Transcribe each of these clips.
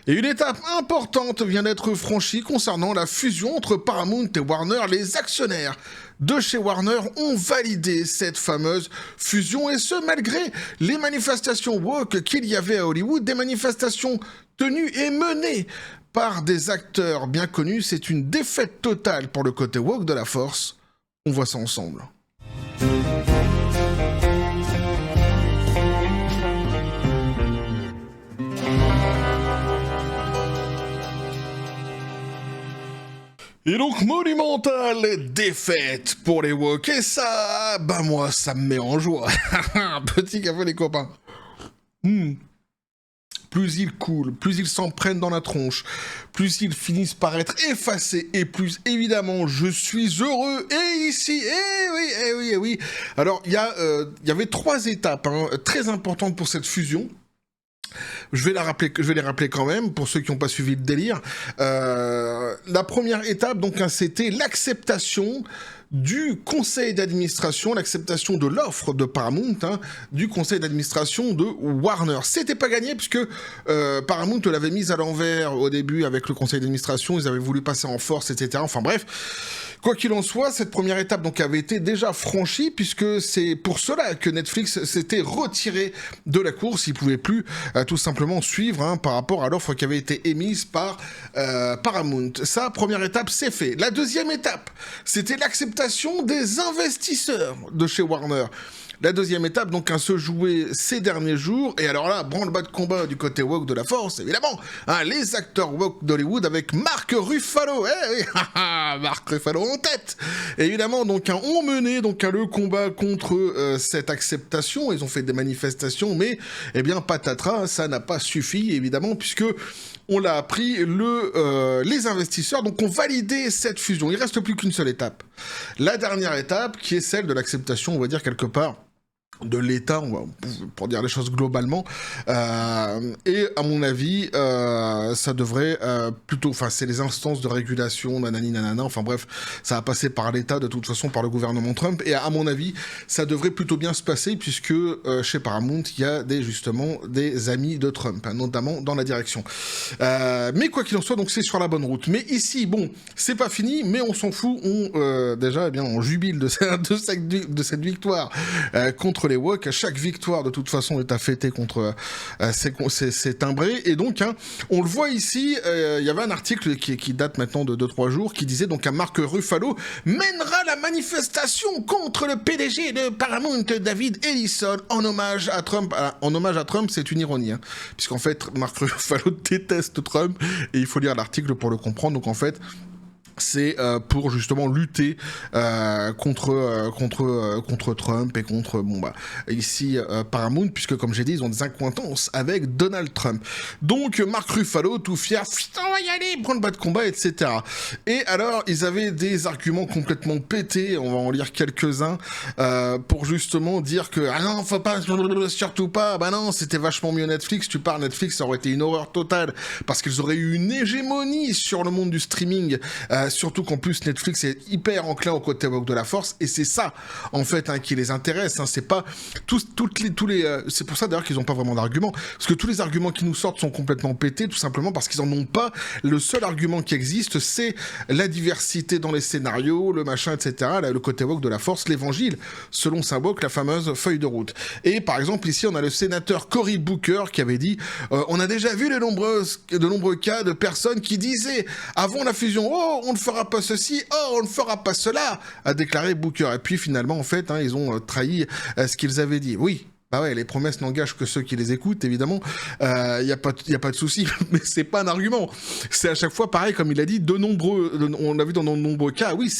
Et une étape importante vient d'être franchie concernant la fusion entre Paramount et Warner. Les actionnaires de chez Warner ont validé cette fameuse fusion, et ce malgré les manifestations woke qu'il y avait à Hollywood, des manifestations tenues et menées par des acteurs bien connus. C'est une défaite totale pour le côté woke de la force. On voit ça ensemble. Et donc, monumentale défaite pour les woke. Et ça, bah moi, ça me met en joie. Petit café, les copains. Plus ils coulent, plus ils s'en prennent dans la tronche, plus ils finissent par être effacés, et plus, évidemment, je suis heureux. Et ici, eh oui. Alors, il y avait 3 étapes très importantes pour cette fusion. Je vais les rappeler quand même, pour ceux qui n'ont pas suivi le délire. La première étape, donc, c'était l'acceptation du conseil d'administration, l'acceptation de l'offre de Paramount, du conseil d'administration de Warner. C'était pas gagné, puisque Paramount l'avait mise à l'envers au début avec le conseil d'administration, ils avaient voulu passer en force, etc. Enfin bref. Quoi qu'il en soit, cette première étape donc avait été déjà franchie, puisque c'est pour cela que Netflix s'était retiré de la course. Il pouvait plus tout simplement suivre par rapport à l'offre qui avait été émise par Paramount. Ça, première étape, c'est fait. La deuxième étape, c'était l'acceptation des investisseurs de chez Warner. La deuxième étape, donc, se jouer ces derniers jours. Et alors là, branle-bas de combat du côté woke de la force, évidemment. Les acteurs woke d'Hollywood avec Mark Ruffalo. Mark Ruffalo en tête. Et évidemment, donc, ont mené donc, le combat contre cette acceptation. Ils ont fait des manifestations, mais, eh bien, patatras, ça n'a pas suffi, évidemment, puisque on l'a appris, les investisseurs donc, ont validé cette fusion. Il ne reste plus qu'une seule étape. La dernière étape, qui est celle de l'acceptation, on va dire, quelque part, de l'État, pour dire les choses globalement, et à mon avis, ça devrait plutôt, enfin c'est les instances de régulation, nanani nanana, enfin bref, ça va passer par l'État de toute façon, par le gouvernement Trump, et à mon avis, ça devrait plutôt bien se passer, puisque chez Paramount, il y a justement des amis de Trump, notamment dans la direction. Mais quoi qu'il en soit, donc c'est sur la bonne route. Mais ici, bon, c'est pas fini, mais on s'en fout, déjà, eh bien, on jubile de cette victoire contre les woke. Chaque victoire de toute façon est à fêter contre ces timbrés, et donc on le voit ici, il y avait un article qui date maintenant de 2-3 jours qui disait donc Mark Ruffalo mènera la manifestation contre le PDG de Paramount, David Ellison, en hommage à Trump. En hommage à Trump, c'est une ironie, puisqu'en fait Mark Ruffalo déteste Trump, et il faut lire l'article pour le comprendre. Donc en fait c'est pour justement lutter contre Trump et contre ici Paramount, puisque comme j'ai dit, ils ont des accointances avec Donald Trump. Donc Mark Ruffalo tout fier, on va y aller, prendre le bas de combat, etc. Et alors ils avaient des arguments complètement pétés, on va en lire quelques-uns, pour justement dire que non, faut pas, surtout pas, non, c'était vachement mieux Netflix, tu parles Netflix, ça aurait été une horreur totale, parce qu'ils auraient eu une hégémonie sur le monde du streaming, surtout qu'en plus Netflix est hyper enclin au côté woke de la force, et c'est ça en fait qui les intéresse, c'est pas tous les c'est pour ça d'ailleurs qu'ils ont pas vraiment d'arguments, parce que tous les arguments qui nous sortent sont complètement pétés, tout simplement parce qu'ils en ont pas. Le seul argument qui existe, c'est la diversité dans les scénarios, le machin, etc., le côté woke de la force, l'évangile selon saint woke, la fameuse feuille de route. Et par exemple ici on a le sénateur Cory Booker qui avait dit on a déjà vu de nombreux cas de personnes qui disaient avant la fusion, on ne fera pas ceci, on ne fera pas cela, a déclaré Booker. Et puis finalement, en fait, ils ont trahi ce qu'ils avaient dit. Oui. Bah ouais, les promesses n'engagent que ceux qui les écoutent, évidemment. Y a pas de souci, mais c'est pas un argument. C'est à chaque fois pareil, comme il a dit, on l'a vu dans de nombreux cas. Oui,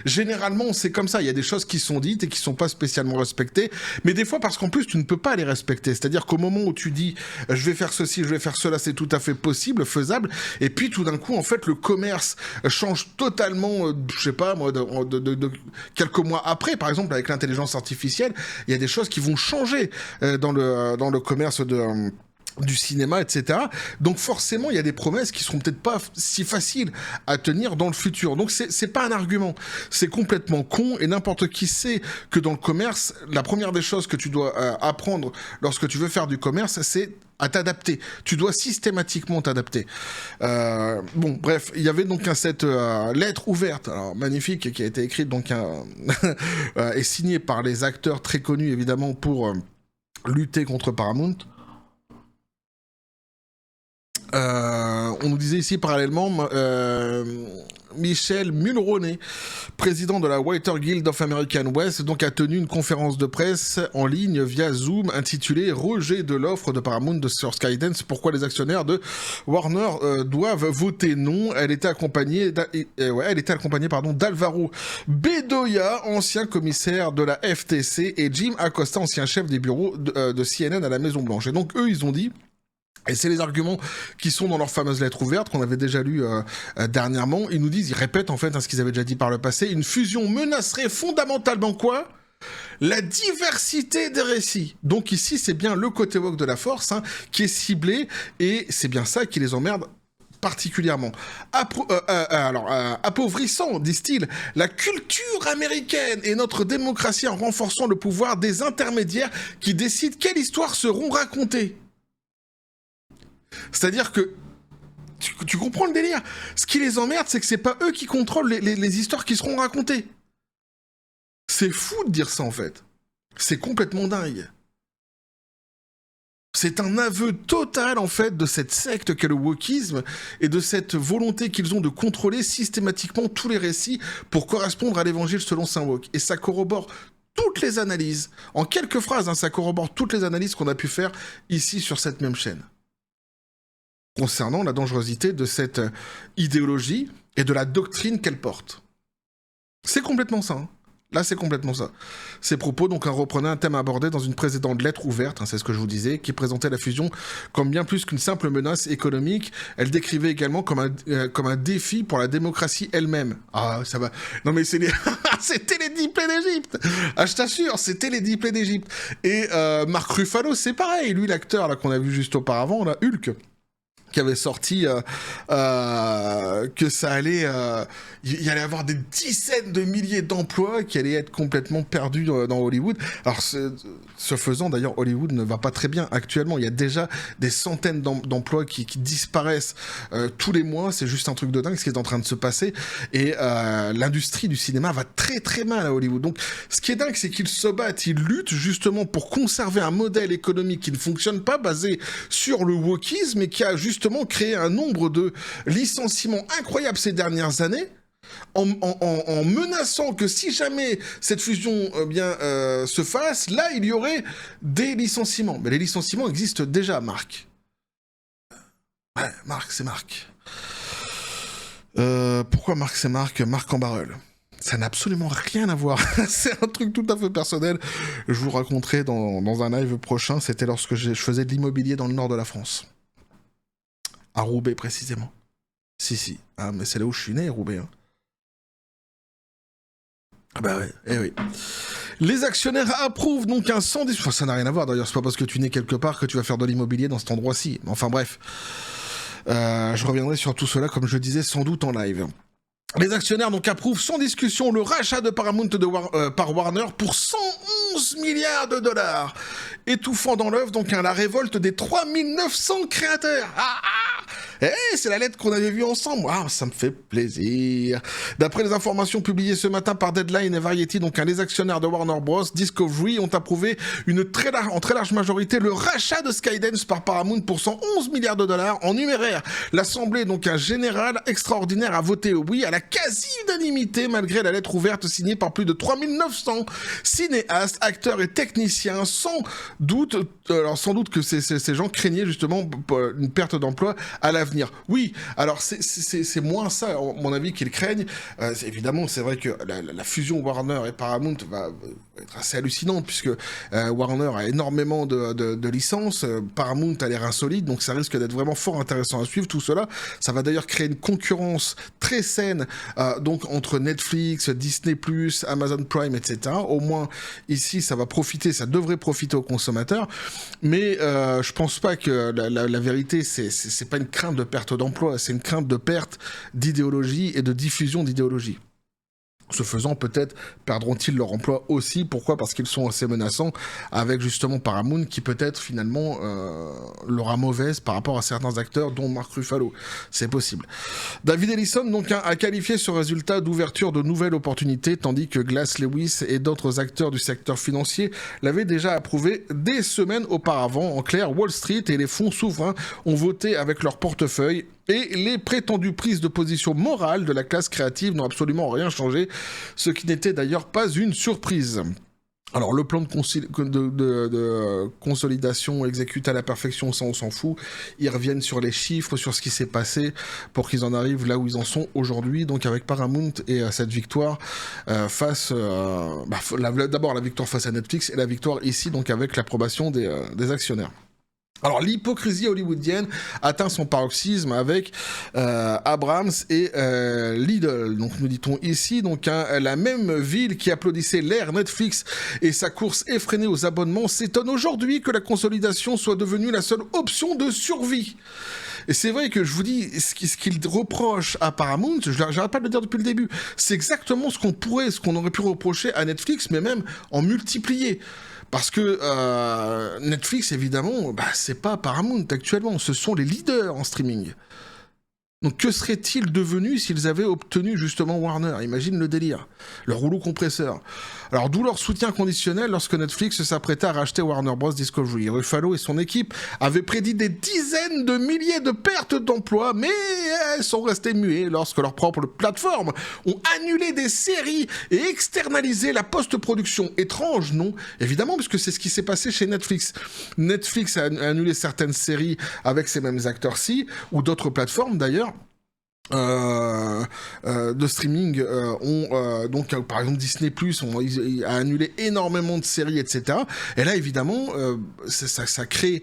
généralement c'est comme ça. Il y a des choses qui sont dites et qui sont pas spécialement respectées, mais des fois parce qu'en plus tu ne peux pas les respecter. C'est-à-dire qu'au moment où tu dis je vais faire ceci, je vais faire cela, c'est tout à fait possible, faisable. Et puis tout d'un coup, en fait, le commerce change totalement. Je sais pas moi, de quelques mois après, par exemple avec l'intelligence artificielle, il y a des choses qui vont changer dans le commerce du cinéma, etc. Donc forcément, il y a des promesses qui seront peut-être pas si faciles à tenir dans le futur. Donc c'est pas un argument, c'est complètement con, et n'importe qui sait que dans le commerce, la première des choses que tu dois apprendre lorsque tu veux faire du commerce, c'est à t'adapter. Tu dois systématiquement t'adapter. Bon, bref, il y avait donc cette lettre ouverte, alors magnifique, qui a été écrite donc et signée par les acteurs très connus évidemment pour lutter contre Paramount. On nous disait ici parallèlement Michel Mulroney, président de la Writer Guild of American West, donc a tenu une conférence de presse en ligne via Zoom intitulée Rejet de l'offre de Paramount sur Skydance, pourquoi les actionnaires de Warner doivent voter non. Elle était accompagnée d'Alvaro Bedoya, ancien commissaire de la FTC, et Jim Acosta, ancien chef des bureaux de CNN à la Maison Blanche. Et donc eux, ils ont dit, et c'est les arguments qui sont dans leur fameuse lettre ouverte qu'on avait déjà lu dernièrement. Ils nous disent, ils répètent en fait ce qu'ils avaient déjà dit par le passé, une fusion menacerait fondamentalement quoi ? La diversité des récits. Donc ici, c'est bien le côté woke de la force qui est ciblé, et c'est bien ça qui les emmerde particulièrement. Appauvrissant, disent-ils, la culture américaine et notre démocratie en renforçant le pouvoir des intermédiaires qui décident quelles histoires seront racontées. C'est-à-dire que, tu comprends le délire ? Ce qui les emmerde, c'est que c'est pas eux qui contrôlent les histoires qui seront racontées. C'est fou de dire ça, en fait. C'est complètement dingue. C'est un aveu total, en fait, de cette secte qu'est le wokisme et de cette volonté qu'ils ont de contrôler systématiquement tous les récits pour correspondre à l'évangile selon saint Woke. Et ça corrobore toutes les analyses. En quelques phrases, ça corrobore toutes les analyses qu'on a pu faire ici sur cette même chaîne, concernant la dangerosité de cette idéologie et de la doctrine qu'elle porte. C'est complètement ça. Là, c'est complètement ça. Ces propos, donc, reprenaient un thème abordé dans une précédente lettre ouverte, c'est ce que je vous disais, qui présentait la fusion comme bien plus qu'une simple menace économique. Elle décrivait également comme un défi pour la démocratie elle-même. Ah, ça va. Non, mais c'était les 10 plaies d'Égypte. Ah, je t'assure, c'était les 10 plaies d'Égypte. Et Mark Ruffalo, c'est pareil. Lui, l'acteur là qu'on a vu juste auparavant, là, Hulk, qui avait sorti que ça allait... il y allait avoir des dizaines de milliers d'emplois qui allaient être complètement perdus dans Hollywood. Alors, ce faisant, d'ailleurs, Hollywood ne va pas très bien actuellement. Il y a déjà des centaines d'emplois qui disparaissent tous les mois. C'est juste un truc de dingue ce qui est en train de se passer. Et l'industrie du cinéma va très très mal à Hollywood. Donc, ce qui est dingue, c'est qu'ils se battent, ils luttent justement pour conserver un modèle économique qui ne fonctionne pas, basé sur le wokisme, et qui a justement créé un nombre de licenciements incroyables ces dernières années, en menaçant que si jamais cette fusion se fasse, là, il y aurait des licenciements. Mais les licenciements existent déjà, Marc. Ouais, Marc, c'est Marc. Pourquoi Marc, c'est Marc ? Marc en barrel. Ça n'a absolument rien à voir. C'est un truc tout à fait personnel. Je vous raconterai dans un live prochain. C'était lorsque je faisais de l'immobilier dans le nord de la France. À Roubaix, précisément. Si. Ah, mais c'est là où je suis né, Roubaix. Ah bah ouais, oui. Les actionnaires approuvent donc un 110... Enfin, ça n'a rien à voir, d'ailleurs. C'est pas parce que tu nais quelque part que tu vas faire de l'immobilier dans cet endroit-ci. Enfin, bref. Je reviendrai sur tout cela, comme je disais, sans doute en live. Les actionnaires donc approuvent sans discussion le rachat de Paramount par Warner pour 111 milliards de dollars, étouffant dans l'œuf donc la révolte des 3900 créateurs. C'est la lettre qu'on avait vue ensemble. Ça me fait plaisir. D'après les informations publiées ce matin par Deadline et Variety, donc les actionnaires de Warner Bros. Discovery ont approuvé en très large majorité le rachat de Skydance par Paramount pour 111 milliards de dollars en numéraire. L'Assemblée donc générale extraordinaire a voté oui à la quasi-unanimité malgré la lettre ouverte signée par plus de 3900 cinéastes, acteurs et techniciens. Sans doute que ces gens craignaient justement une perte d'emploi à l'avenir. Oui, alors c'est moins ça, à mon avis, qu'ils craignent. Évidemment, c'est vrai que la fusion Warner et Paramount être assez hallucinante, puisque Warner a énormément de licences, Paramount a l'air insolite, donc ça risque d'être vraiment fort intéressant à suivre tout cela. Ça va d'ailleurs créer une concurrence très saine donc entre Netflix, Disney+, Amazon Prime, etc. Au moins ici ça devrait profiter aux consommateurs, mais je pense pas que la vérité c'est pas une crainte de perte d'emploi, c'est une crainte de perte d'idéologie et de diffusion d'idéologie. Ce faisant, peut-être perdront-ils leur emploi aussi. Pourquoi ? Parce qu'ils sont assez menaçants avec justement Paramount qui peut-être finalement l'aura mauvaise par rapport à certains acteurs dont Mark Ruffalo. C'est possible. David Ellison donc a qualifié ce résultat d'ouverture de nouvelles opportunités tandis que Glass Lewis et d'autres acteurs du secteur financier l'avaient déjà approuvé des semaines auparavant. En clair, Wall Street et les fonds souverains ont voté avec leur portefeuille et les prétendues prises de position morale de la classe créative n'ont absolument rien changé, ce qui n'était d'ailleurs pas une surprise. Alors le plan de consolidation exécuté à la perfection, ça on s'en fout. Ils reviennent sur les chiffres, sur ce qui s'est passé pour qu'ils en arrivent là où ils en sont aujourd'hui. Donc avec Paramount et cette victoire d'abord la victoire face à Netflix et la victoire ici donc avec l'approbation des actionnaires. Alors l'hypocrisie hollywoodienne atteint son paroxysme avec Abrams et Lidl. Donc nous dit-on ici, donc la même ville qui applaudissait l'ère Netflix et sa course effrénée aux abonnements s'étonne aujourd'hui que la consolidation soit devenue la seule option de survie. Et c'est vrai que je vous dis, ce qu'il reproche à Paramount, j'arrête pas de le dire depuis le début, c'est exactement ce qu'on aurait pu reprocher à Netflix, mais même en multiplié. Parce que Netflix, évidemment, c'est pas Paramount actuellement, ce sont les leaders en streaming. Donc que seraient-ils devenus s'ils avaient obtenu justement Warner ? Imagine le délire, le rouleau compresseur. Alors d'où leur soutien conditionnel lorsque Netflix s'apprêtait à racheter Warner Bros. Discovery. Ruffalo et son équipe avaient prédit des dizaines de milliers de pertes d'emplois, mais elles sont restées muées lorsque leurs propres plateformes ont annulé des séries et externalisé la post-production. Étrange, non ? Évidemment, puisque c'est ce qui s'est passé chez Netflix. Netflix a annulé certaines séries avec ces mêmes acteurs-ci, ou d'autres plateformes d'ailleurs, de streaming donc par exemple Disney+, a annulé énormément de séries, etc. Et là évidemment ça crée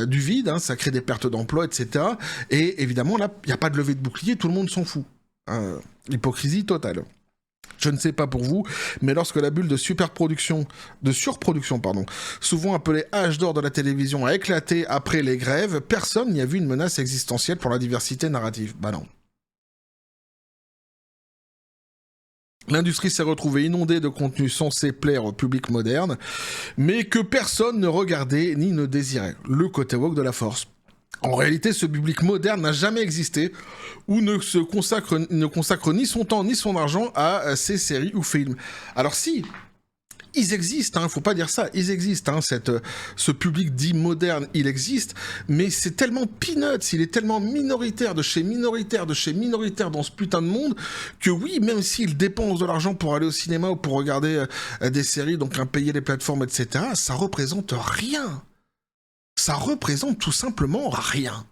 du vide, hein, ça crée des pertes d'emploi, etc. Et évidemment là il n'y a pas de levée de bouclier, tout le monde s'en fout. Hypocrisie totale. Je ne sais pas pour vous, mais lorsque la bulle de surproduction, souvent appelée âge d'or de la télévision, a éclaté après les grèves, personne n'y a vu une menace existentielle pour la diversité narrative. Bah non. L'industrie s'est retrouvée inondée de contenus censés plaire au public moderne, mais que personne ne regardait ni ne désirait. Le côté woke de la force. En réalité, ce public moderne n'a jamais existé ou ne consacre ni son temps ni son argent à ces séries ou films. Alors si, ils existent, hein, faut pas dire ça, ils existent, hein, ce public dit moderne, il existe, mais c'est tellement peanuts, il est tellement minoritaire de chez minoritaire dans ce putain de monde, que oui, même s'ils dépensent de l'argent pour aller au cinéma ou pour regarder des séries, donc payer les plateformes, etc., ça représente rien. Ça représente tout simplement rien.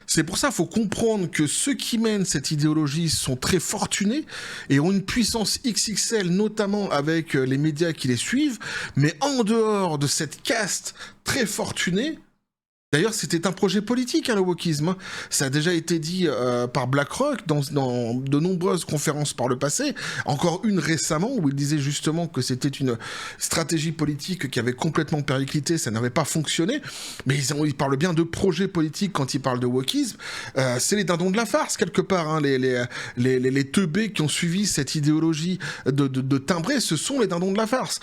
C'est pour ça qu'il faut comprendre que ceux qui mènent cette idéologie sont très fortunés et ont une puissance XXL, notamment avec les médias qui les suivent, mais en dehors de cette caste très fortunée, d'ailleurs, c'était un projet politique, hein, le wokisme. Hein. Ça a déjà été dit par BlackRock dans de nombreuses conférences par le passé. Encore une récemment, où il disait justement que c'était une stratégie politique qui avait complètement périclité, ça n'avait pas fonctionné. Mais ils parlent bien de projet politique quand ils parlent de wokisme. C'est les dindons de la farce, quelque part. Hein. Les teubés qui ont suivi cette idéologie de timbré, ce sont les dindons de la farce,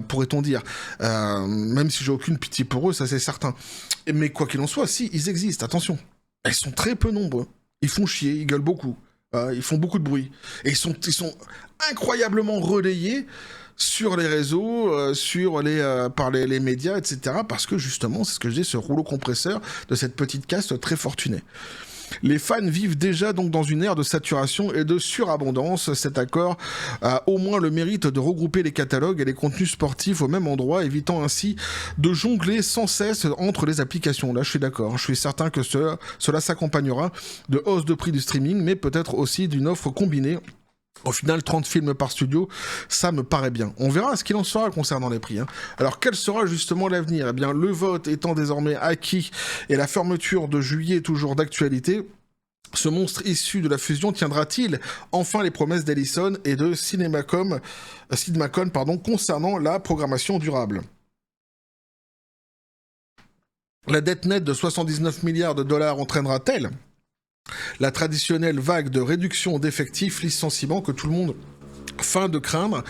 pourrait-on dire. Même si j'ai aucune pitié pour eux, ça c'est certain. Mais quoi qu'il en soit, si, ils existent, attention. Ils sont très peu nombreux. Ils font chier, ils gueulent beaucoup. Ils font beaucoup de bruit. Et ils sont incroyablement relayés sur les réseaux, par les médias, etc. Parce que justement, c'est ce que je dis, ce rouleau compresseur de cette petite caste très fortunée. Les fans vivent déjà donc dans une ère de saturation et de surabondance. Cet accord a au moins le mérite de regrouper les catalogues et les contenus sportifs au même endroit, évitant ainsi de jongler sans cesse entre les applications. Là, je suis d'accord. Je suis certain que cela s'accompagnera de hausse de prix du streaming, mais peut-être aussi d'une offre combinée Au final, 30 films par studio, ça me paraît bien. On verra ce qu'il en sera concernant les prix. Alors, quel sera justement l'avenir? Eh bien, le vote étant désormais acquis et la fermeture de juillet toujours d'actualité, ce monstre issu de la fusion tiendra-t-il enfin les promesses d'Ellison et de Cinemacon concernant la programmation durable? La dette nette de 79 milliards de dollars entraînera-t-elle la traditionnelle vague de réduction d'effectifs, licenciements que tout le monde feint de craindre?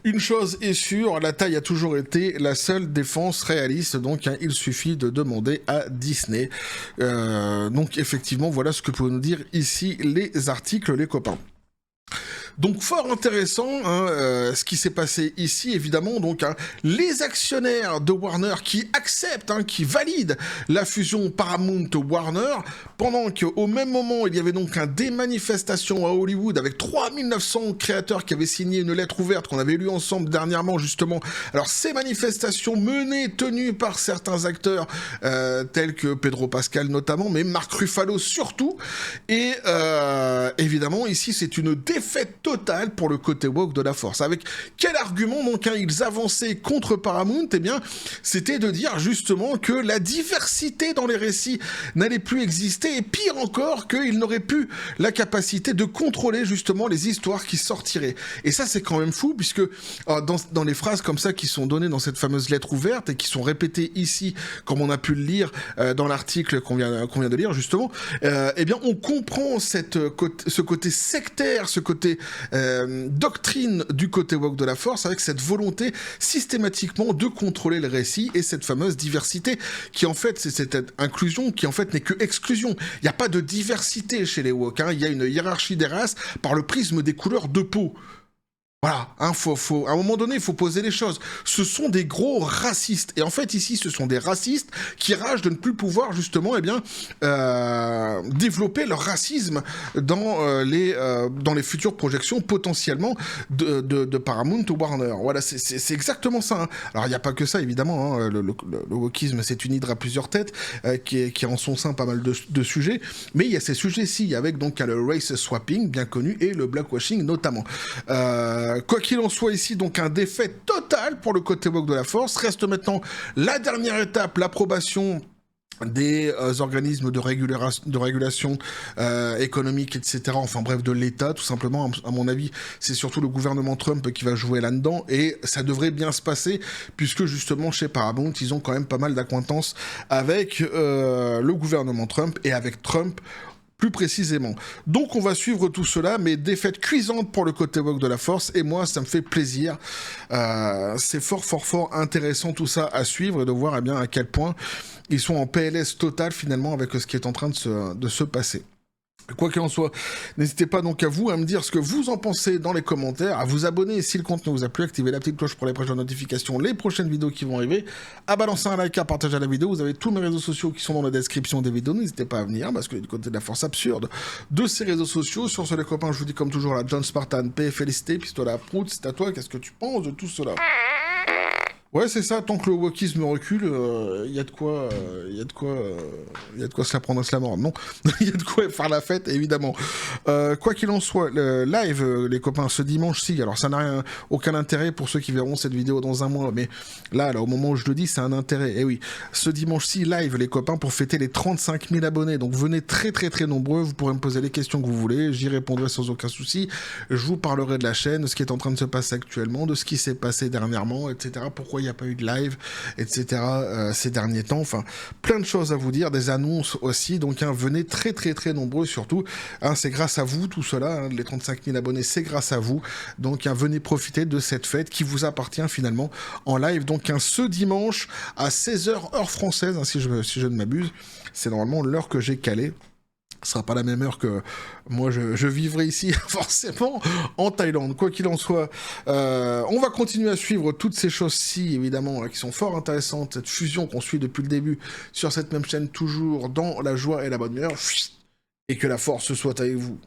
Une chose est sûre, la taille a toujours été la seule défense réaliste, donc il suffit de demander à Disney. Donc effectivement, voilà ce que peuvent nous dire ici les articles, les copains. Donc fort intéressant ce qui s'est passé ici, évidemment, donc les actionnaires de Warner qui acceptent, qui valident la fusion Paramount-Warner, pendant qu'au même moment, il y avait donc des manifestations à Hollywood avec 3900 créateurs qui avaient signé une lettre ouverte qu'on avait lue ensemble dernièrement, justement. Alors ces manifestations menées, tenues par certains acteurs, tels que Pedro Pascal notamment, mais Mark Ruffalo surtout, et évidemment, ici, c'est une défaite totale pour le côté woke de la force. Avec quel argument donc ils avançaient contre Paramount? Eh bien, c'était de dire justement que la diversité dans les récits n'allait plus exister, et pire encore, qu'ils n'auraient plus la capacité de contrôler justement les histoires qui sortiraient. Et ça, c'est quand même fou, puisque dans les phrases comme ça qui sont données dans cette fameuse lettre ouverte et qui sont répétées ici, comme on a pu le lire dans l'article qu'on vient de lire justement, eh bien, on comprend ce côté sectaire, ce côté doctrine du côté woke de la force, avec cette volonté systématiquement de contrôler le récit et cette fameuse diversité qui en fait c'est cette inclusion qui en fait n'est que exclusion. Il n'y a pas de diversité chez les woke, il y a une hiérarchie des races par le prisme des couleurs de peau. Voilà, à un moment donné, il faut poser les choses. Ce sont des gros racistes. Et en fait, ici, ce sont des racistes qui ragent de ne plus pouvoir, justement, développer leur racisme dans les futures projections, potentiellement, de Paramount ou Warner. Voilà, c'est exactement ça. Alors, il n'y a pas que ça, évidemment. Le wokisme, c'est une hydre à plusieurs têtes, qui a en son sein pas mal de sujets. Mais il y a ces sujets-ci, avec donc le race swapping, bien connu, et le blackwashing, notamment. Quoi qu'il en soit ici, donc un défait total pour le côté woke de la force. Reste maintenant la dernière étape, l'approbation des organismes de régulation économique, etc. Enfin bref, de l'État, tout simplement. À mon avis, c'est surtout le gouvernement Trump qui va jouer là-dedans, et ça devrait bien se passer, puisque justement, chez Paramount, ils ont quand même pas mal d'acquaintances avec le gouvernement Trump, et avec Trump plus précisément. Donc on va suivre tout cela, mais défaite cuisante pour le côté woke de la force, et moi ça me fait plaisir. C'est fort intéressant tout ça à suivre, et de voir à quel point ils sont en PLS total finalement avec ce qui est en train de se passer. Quoi qu'il en soit, n'hésitez pas donc à me dire ce que vous en pensez dans les commentaires, à vous abonner si le contenu vous a plu, activer la petite cloche pour les prochaines notifications, les prochaines vidéos qui vont arriver, à balancer un like, à partager la vidéo. Vous avez tous mes réseaux sociaux qui sont dans la description des vidéos, n'hésitez pas à venir, parce que du côté de la force absurde de ces réseaux sociaux. Sur ce les copains, je vous dis comme toujours, la John Spartan, paix et félicité, pistolet à prout, c'est à toi, qu'est-ce que tu penses de tout cela? Ouais, c'est ça, tant que le wokisme recule, il y a de quoi se la prendre à se la mordre, non? Il y a de quoi faire la fête, évidemment. Quoi qu'il en soit, le live, les copains, ce dimanche-ci, alors ça n'a aucun intérêt pour ceux qui verront cette vidéo dans un mois, mais là, au moment où je le dis, c'est un intérêt. Et oui, ce dimanche-ci, live, les copains, pour fêter les 35 000 abonnés. Donc venez très nombreux, vous pourrez me poser les questions que vous voulez, j'y répondrai sans aucun souci. Je vous parlerai de la chaîne, de ce qui est en train de se passer actuellement, de ce qui s'est passé dernièrement, etc. Pourquoi il n'y a pas eu de live, etc. Ces derniers temps. Enfin, plein de choses à vous dire, des annonces aussi. Donc, venez très nombreux surtout. C'est grâce à vous tout cela. Les 35 000 abonnés, c'est grâce à vous. Donc, venez profiter de cette fête qui vous appartient finalement en live. Donc, ce dimanche à 16h heure française, si je ne m'abuse. C'est normalement l'heure que j'ai calée. Ce sera pas la même heure que moi je vivrai ici forcément en Thaïlande. Quoi qu'il en soit, on va continuer à suivre toutes ces choses-ci évidemment qui sont fort intéressantes, cette fusion qu'on suit depuis le début sur cette même chaîne, toujours dans la joie et la bonne humeur, et que la force soit avec vous.